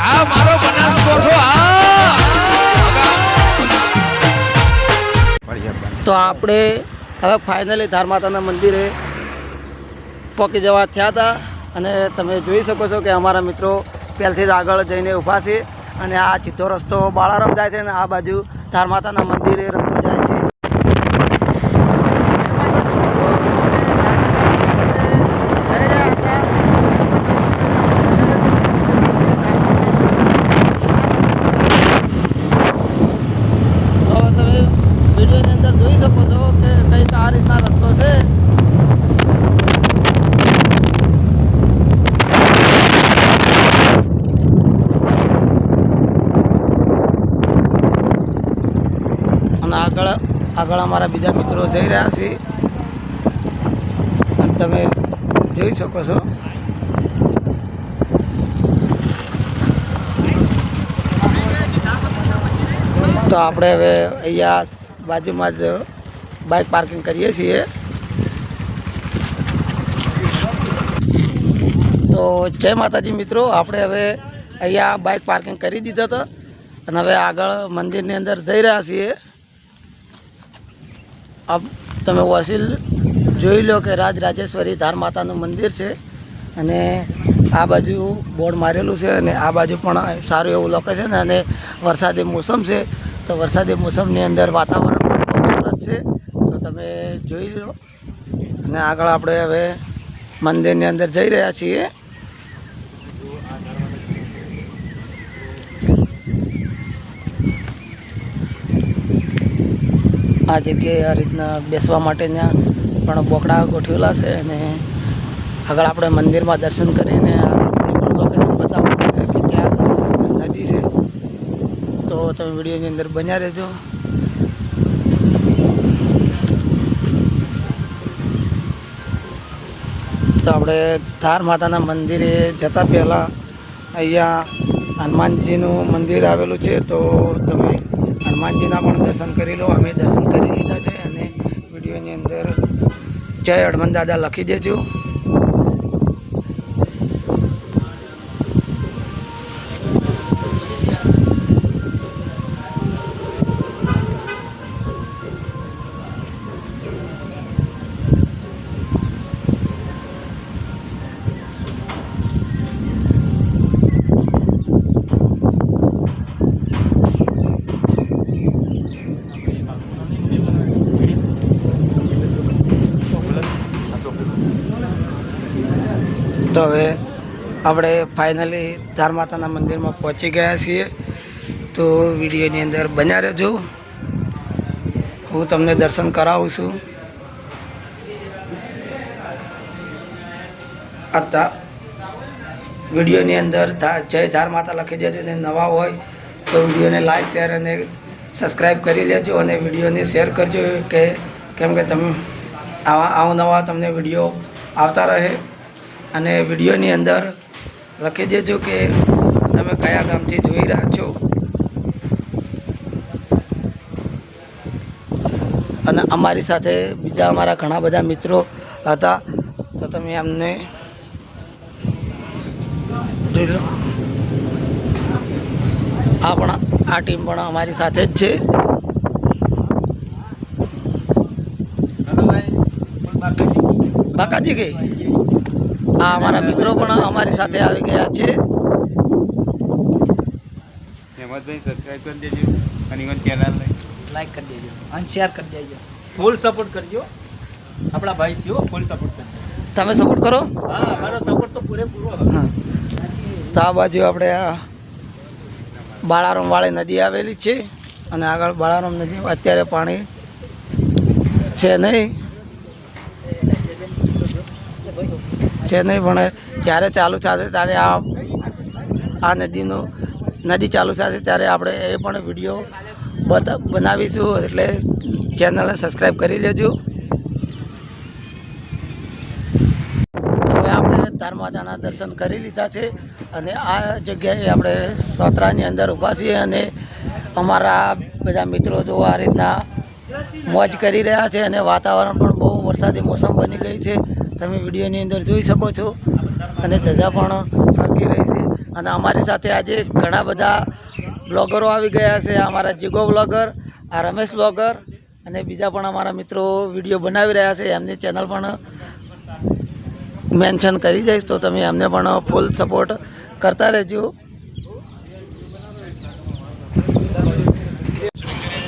આ મારો બનાસકોઠો તો આપણે હવે ફાઇનલી ધાર માતાના મંદિરે પહોંચી જવા થયા હતા અને તમે જોઈ શકો છો કે અમારા મિત્રો પહેલથી જ આગળ જઈને ઊભા છે અને આ સીધો રસ્તો બાળારામ જાય છે અને આ બાજુ ધાર માતાના મંદિરે રસ્તો જાય છે. આગળ અમારા બીજા મિત્રો જઈ રહ્યા છે અને તમે જોઈ શકો છો. તો આપણે હવે અહીંયા બાજુમાં જ બાઇક પાર્કિંગ કરીએ છીએ. તો જય માતાજી મિત્રો, આપણે હવે અહીંયા બાઇક પાર્કિંગ કરી દીધો હતો અને હવે આગળ મંદિરની અંદર જઈ રહ્યા છીએ. તમે વસીલ જોઈ લો કે રાજરાજેશ્વરી ધાર માતાનું મંદિર છે અને આ બાજુ બોર્ડ મારેલું છે અને આ બાજુ પણ સારું એવું લોકેશન છે અને વરસાદી મોસમ છે. તો વરસાદી મોસમની અંદર વાતાવરણ પણ બહુ સરસ છે. તો તમે જોઈ લો અને આગળ આપણે હવે મંદિરની અંદર જઈ રહ્યા છીએ. આ જગ્યાએ આ રીતના બેસવા માટેના પણ બોકડા ગોઠવેલા છે અને આગળ આપણે મંદિરમાં દર્શન કરીને લોકેશન બતાવવાનું છે કે ત્યાં નદી છે. તો તમે વિડીયોની અંદર બન્યા રહેજો. તો આપણે ધાર માતાના મંદિરે જતાં પહેલાં અહીંયા હનુમાનજીનું મંદિર આવેલું છે. તો તમે હનુમાનજીના પણ દર્શન કરી લો. અમે દર્શન કરી લીધા છે અને વિડીયોની અંદર જય હનુમાન દાદા લખી દેજો. તો હવે આપણે ફાઇનલી ધાર માતાના મંદિરમાં પહોંચી ગયા છીએ. તો વિડીયોની અંદર બન્યા રહેજો, હું તમને દર્શન કરાવું છું. આ વિડીયોની અંદર જય ધાર માતા લખી દેજો અને નવા હોય તો વિડીયોને લાઈક શેર અને સબસ્ક્રાઈબ કરી લેજો અને વિડીયોને શેર કરજો કેમ કે તમે નવા તમને વિડીયો આવતા રહે. અને વિડીયોની અંદર લખી દેજો કે તમે કયા ગામથી જોઈ રહ્યા છો અને અમારી સાથે બીજા અમારા ઘણા બધા મિત્રો હતા. તો તમે એમને જોઈ લો. આ ટીમ પણ અમારી સાથે જ છે. બાકાજી ગઈ આ અમારા મિત્રો પણ અમારી સાથે આવી ગયા છે. હેમંતભાઈ સબસ્ક્રાઈબ કરી દેજો અને ઇવન ચેનલ લાઈક કરી દેજો અને શેર કરી દેજો. ફૂલ સપોર્ટ કરજો. આપણા ભાઈ છે, ફૂલ સપોર્ટ કરજો. તમે સપોર્ટ કરો. હા, અમારો સપોર્ટ તો પૂરેપૂરો. હા, તો આ બાજુ આપણે આ બાળારામ વાળી નદી આવેલી છે અને આગળ બાળારામ નદી અત્યારે પાણી છે નહીં પણ જ્યારે ચાલુ થશે ત્યારે આ નદી ચાલુ થશે ત્યારે આપણે એ પણ વિડીયો બનાવીશું. એટલે ચેનલને સબસ્ક્રાઈબ કરી લેજો. તો હવે આપણે ધાર માતાના દર્શન કરી લીધા છે અને આ જગ્યાએ આપણે સોતરાની અંદર ઊભા છીએ અને અમારા બધા મિત્રો જો આ રીતના મોજ કરી રહ્યા છે અને વાતાવરણ પણ બહુ વરસાદી મોસમ બની ગઈ છે. તમે વિડીયોની અંદર જોઈ શકો છો અને ધજા પણ ફરકી રહી છે. અને અમારી સાથે આજે ઘણા બધા બ્લોગરો આવી ગયા છે. અમારા જીગો બ્લોગર, આ રમેશ બ્લોગર અને બીજા પણ અમારા મિત્રો વિડીયો બનાવી રહ્યા છે. એમની ચેનલ પણ મેન્શન કરી દઈશ, તો તમે એમને પણ ફૂલ સપોર્ટ કરતા રહેજો.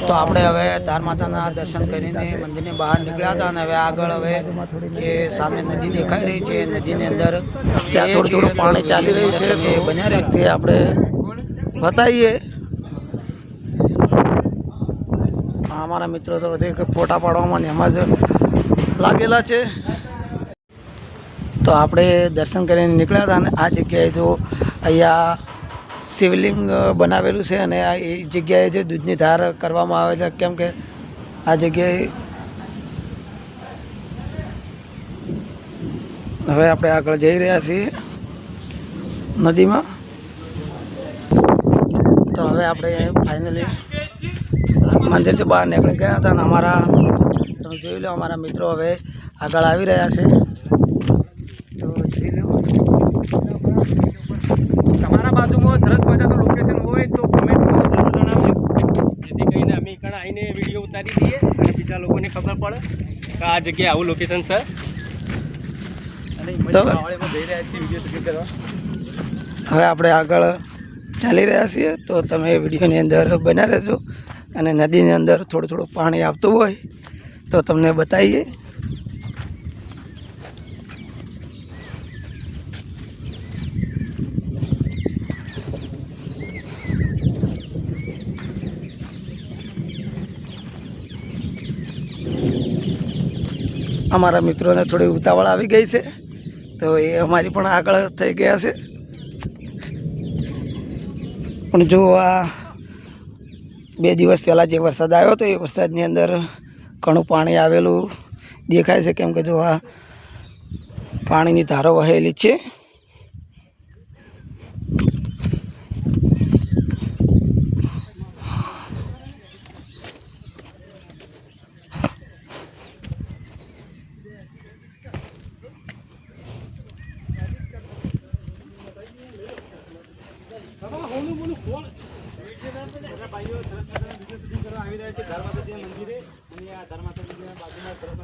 તો આપણે હવે ધાર માતાના દર્શન કરીને મંદિરની બહાર નીકળ્યા હતા અને હવે આગળ હવે જે સામે નદી દેખાઈ રહી છે, નદીની અંદર ત્યાં થોડું થોડું પાણી ચાલી રહ્યું છે. એ બન્યા રહે તે આપણે બતાવીએ. અમારા મિત્રો તો બધે ફોટા પાડવામાં ને એમાં જ લાગેલા છે. તો આપણે દર્શન કરીને નીકળ્યા હતા અને આ જગ્યાએ જો અહીંયા શિવલિંગ બનાવેલું છે અને આ એ જગ્યાએ જે દૂધની ધાર કરવામાં આવે છે, કેમ કે આ જગ્યાએ હવે આપણે આગળ જઈ રહ્યા છીએ નદીમાં. તો હવે આપણે ફાઇનલી મંદિરથી બહાર નીકળી ગયા હતા અને અમારા તમે જોઈ લો અમારા મિત્રો હવે આગળ આવી રહ્યા છે. તો જોઈ લો તમારા બાજુમાં સરસ મજાનું લોકેશન હોય તો કમેન્ટમાં જરૂર જણાવજો, જેથી કરીને અમે ఇక్కడ આવીને વિડીયો ઉતારી દઈએ અને બીજા લોકોને ખબર પડે કે આ જગ્યાએ આવું લોકેશન છે. અને માવળેમાં જઈ રહ્યા છીએ વિડીયો શૂટિંગ કરવા. હવે આપણે આગળ ચાલી રહ્યા છીએ, તો તમે વિડીયોની અંદર બન્યા રહેજો અને નદીની અંદર થોડું થોડું પાણી આવતું હોય તો તમને બતાવીએ. અમારા મિત્રોને થોડી ઉતાવળ આવી ગઈ છે, તો એ અમારી પણ આગળ થઈ ગયા છે. પણ જો આ 2 દિવસ પહેલાં જે વરસાદ આવ્યો હતો એ વરસાદની અંદર ઘણું પાણી આવેલું દેખાય છે, કેમ કે જો આ પાણીની ધારો વહેલી છે.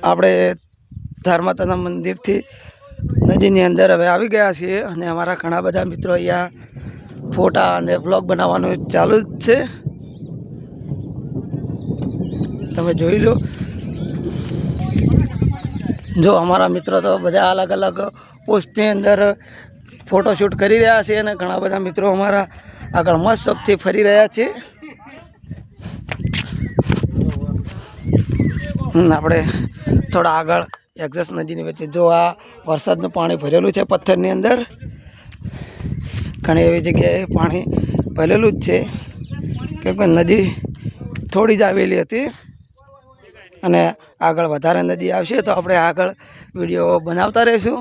આપણે ધાર માતાના મંદિરથી નદીની અંદર હવે આવી ગયા છીએ અને અમારા ઘણા બધા મિત્રો અહીંયા ફોટા અને બ્લોગ બનાવવાનું ચાલુ જ છે. તમે જોઈ લો. જો અમારા મિત્રો તો બધા અલગ અલગ પોસ્ટની અંદર ફોટોશૂટ કરી રહ્યા છે અને ઘણા બધા મિત્રો અમારા આગળ મસ્ત શોખથી ફરી રહ્યા છે. આપણે થોડા આગળ એક્ઝેસ નદીની વચ્ચે જો આ વરસાદનું પાણી ભરેલું છે પથ્થરની અંદર, ઘણી એવી જગ્યાએ પાણી ભરેલું જ છે, કેમ કે નદી થોડી જ આવેલી હતી અને આગળ વધારે નદી આવશે તો આપણે આગળ વિડીયો બનાવતા રહીશું.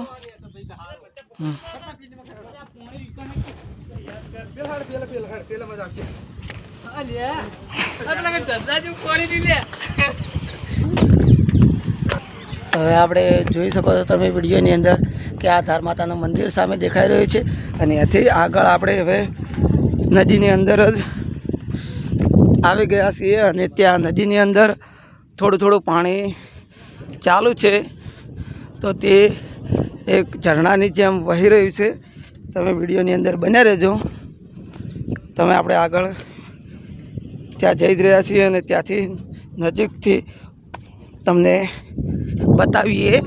હવે આપણે જોઈ શકો છો તમે વિડીયોની અંદર કે આ ધાર માતાનું મંદિર સામે દેખાઈ રહ્યું છે અને એથી આગળ આપણે હવે નદીની અંદર જ આવી ગયા છીએ અને ત્યાં નદીની અંદર થોડું થોડું પાણી ચાલુ છે. તો તે એક ઝરણાની જેમ વહી રહ્યું છે. તમે વિડીયોની અંદર બન્યા રહેજો. તમે આપણે આગળ ત્યાં જઈ જ રહ્યા છીએ અને ત્યાંથી નજીકથી તમને બતાવીએ.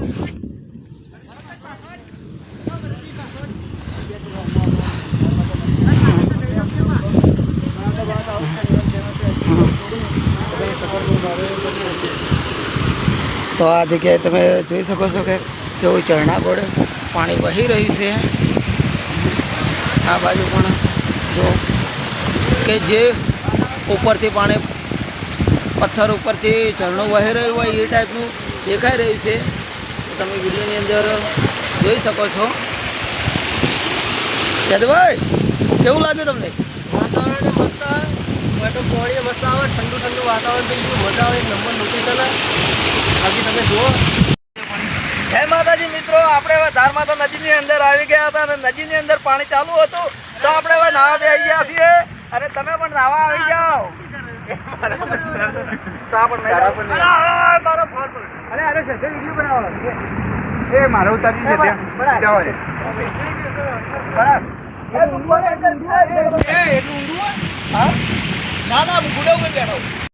તો આ જગ્યાએ તમે જોઈ શકો છો કે કેવું ઝરણા ગોળે પાણી વહી રહ્યું છે. આ બાજુ પણ જો કે જે ઉપરથી પાણી પથ્થર ઉપરથી ઝરણું વહી રહ્યું હોય એ ટાઈપનું દેખાઈ રહ્યું છે. તમે વિડીયોની અંદર જોઈ શકો છો. યાદભાઈ કેવું લાગ્યું તમને? વાતાવરણ મસ્ત આવે, પાણી મસ્ત આવે, ઠંડુ ઠંડુ વાતાવરણ થઈ ગયું, મજા આવે. નંબર લોકેશન બાકી તમે જુઓ જય માતાજી મિત્રો, આપણે હવે ધાર માતા નદીની અંદર આવી ગયા હતા અને નદીની અંદર પાણી ચાલુ હતું તો આપણે હવે નાવા બેસી ગયા છીએ અને તમે પણ નાવા આવી જાઓ. તો આપણે વિડીયો બનાવો. એ મારો ઉતારી છે ત્યાં જાઓ એ. ના ના, હું ગુડા ઉપર બેઠો.